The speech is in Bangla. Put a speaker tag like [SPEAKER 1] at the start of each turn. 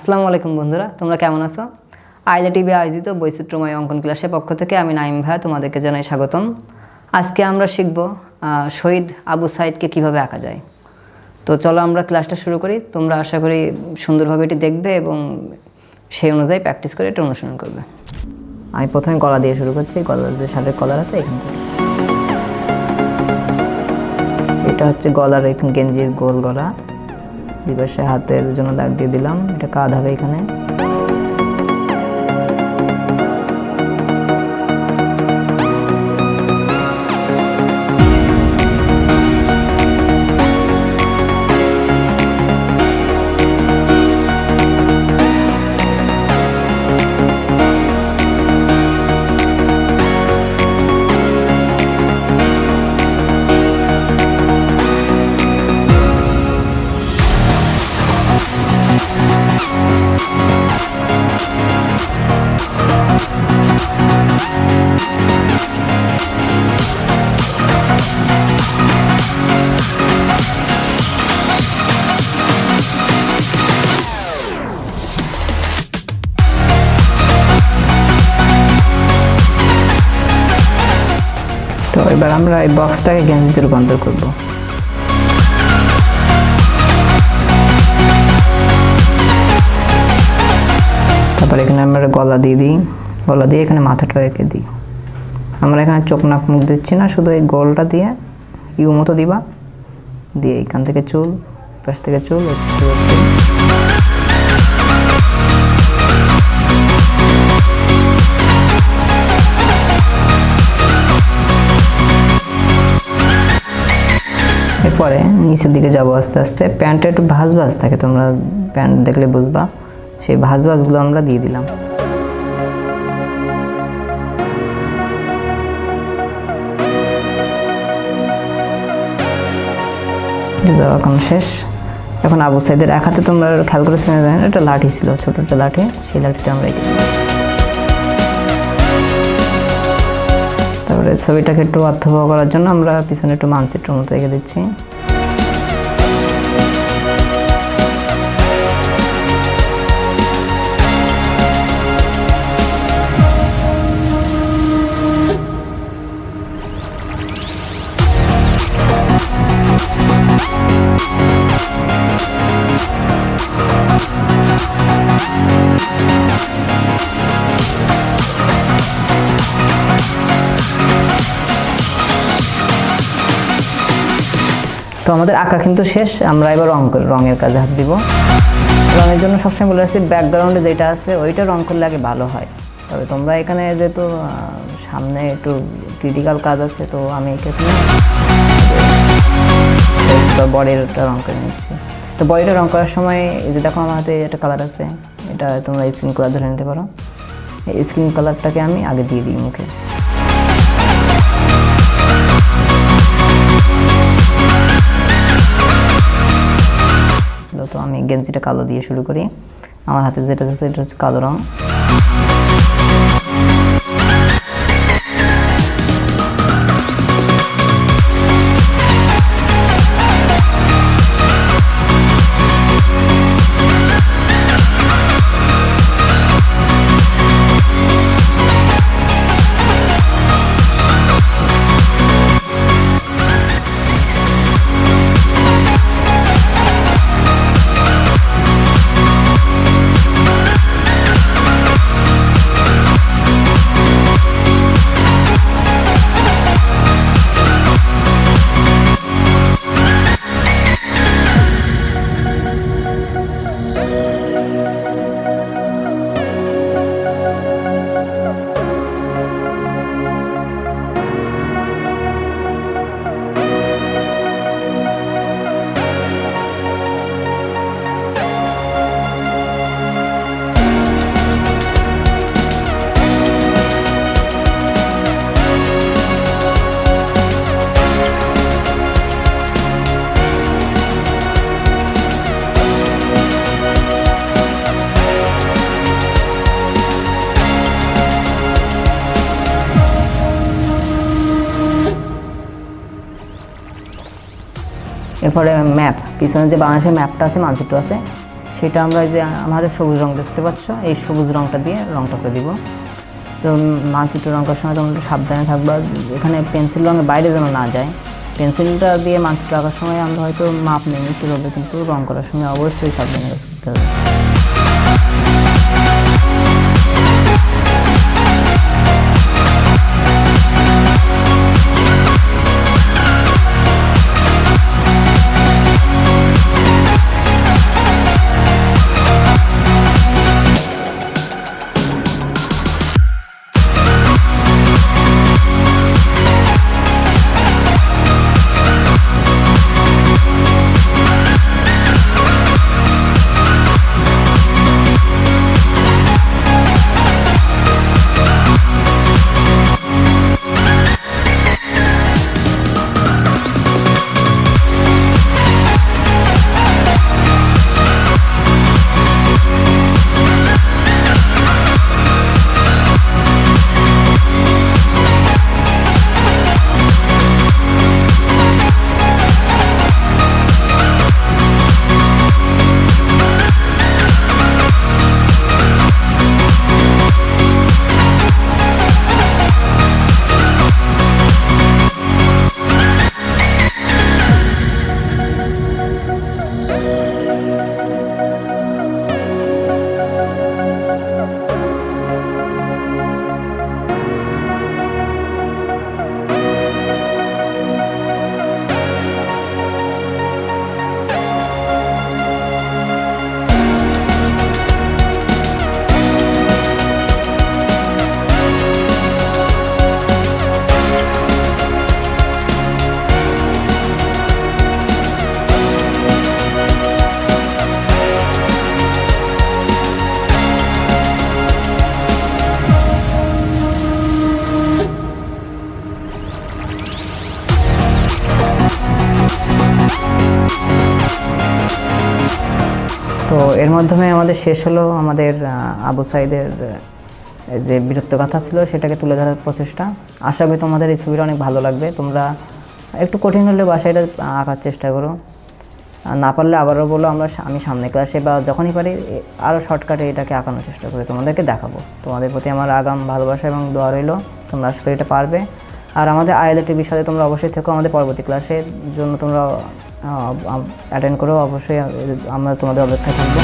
[SPEAKER 1] আসসালামু আলাইকুম বন্ধুরা, তোমরা কেমন আছো? আইলা টিভি আয়োজিত বৈচিত্র্যময় অঙ্কন ক্লাসের পক্ষ থেকে আমি নাইম ভাই তোমাদেরকে জানাই স্বাগতম। আজকে আমরা শিখব শহীদ আবু সাইদকে কিভাবে আঁকা যায়। তো চলো আমরা ক্লাসটা শুরু করি। তোমরা আশা করি সুন্দরভাবে এটি দেখবে এবং সেই অনুযায়ী প্র্যাকটিস করে এটা অনুসরণ করবে। আমি প্রথমে গলা দিয়ে শুরু করছি। গলার যে শার্টের কলার আছে এখান থেকে, এটা হচ্ছে গলার গেঞ্জির গোল গলা। দুই পাশে হাতের জন্য দাগ দিয়ে দিলাম। এটা কাঁধ হবে এখানে। তো এবার আমরা এই বক্সটাকে গেঞ্জিতে রূপান্তর করব। তারপর এখানে আমরা গলা দিয়ে দিই। গলা দিয়ে এখানে মাথাটা এঁকে দিই। আমরা এখানে চোখ নাক মুখ দিচ্ছি না, শুধু এই গোলটা দিয়ে ইউ মতো দিবা, দিয়ে এখান থেকে চুল, পাশ থেকে চুল, এরপরে নিচের দিকে যাবো আস্তে আস্তে। প্যান্টটা একটু ভাঁজ ভাঁজ থাকে, তোমরা প্যান্ট দেখলে বুঝবা। সেই ভাঁজ ভাঁজগুলো আমরা দিয়ে দিলাম। এখন শেষ। এখন আবু সাইদের এক হাতে তোমরা খেয়াল করেছো একটা লাঠি ছিল, ছোট একটা লাঠি। সেই লাঠিটা আমরা তারপরে ছবিটাকে একটু অর্থবহ করার জন্য আমরা পিছনে একটু মানচিত্রের মতো এঁকে দিচ্ছি। তো আমাদের আঁকা কিন্তু শেষ। আমরা এবার রঙের কাজে হাত দিব। রঙের জন্য সবসময় বলে আসছি ব্যাকগ্রাউন্ডে যেটা আছে ওইটা রং করলে আগে ভালো হয়। তবে তোমরা এখানে যেহেতু সামনে একটু ক্রিটিক্যাল কাজ আছে, তো আমি এখানে বডিটা রং করে নিচ্ছি। তো বডিটা রং করার সময় এই যে দেখো আমার হাতে একটা কালার আছে, এটা তোমরা স্কিন কালার ধরে নিতে পারো। এই স্কিন কালারটাকে আমি আগে দিয়ে দিই মুখে। তো আমি গেঞ্জিটা কালো দিয়ে শুরু করি। আমার হাতে যেটা আছে এটা হচ্ছে কালো রং। এরপরে ম্যাপ, পিছনে যে বাংলাদেশের ম্যাপটা আছে, মানচিত্র আছে, সেটা আমরা যে আমাদের সবুজ রং দেখতে পাচ্ছ, এই সবুজ রংটা দিয়ে রংটা করে দিব। তো মানচিত্র রং করার সময় তোমরা একটু সাবধানে থাকবা, এখানে পেন্সিল রঙের বাইরে যেন না যায়। পেন্সিলটা দিয়ে মানচিত্র আঁকার সময় আমরা হয়তো মাপ নিয়ে নিতে হবে, কিন্তু রং করার সময় অবশ্যই সাবধানে কাজ করতে হবে। তো এর মাধ্যমে আমাদের শেষ হলো আমাদের আবু সাইদের যে বীরত্বগাথা ছিল সেটাকে তুলে ধরার প্রচেষ্টা। আশা করি তোমাদের এই ছবিটা অনেক ভালো লাগবে। তোমরা একটু কঠিন হলে বাসায় এটা আঁকার চেষ্টা করো, আর না পারলে আবারও বলো, আমি সামনে ক্লাসে বা যখনই পারি আরও শর্টকাটে এটাকে আঁকানোর চেষ্টা করি, তোমাদেরকে দেখাবো। তোমাদের প্রতি আমার আগাম ভালোবাসা এবং দোয়া রইল, তোমরা আশা করি এটা পারবে। আর আমাদের আয়াদের টিভির সাথে তোমরা অবশ্যই থেকো, আমাদের পরবর্তী ক্লাসের জন্য তোমরা অ্যাটেন্ড করো অবশ্যই, আমরা তোমাদের অপেক্ষায় থাকবো।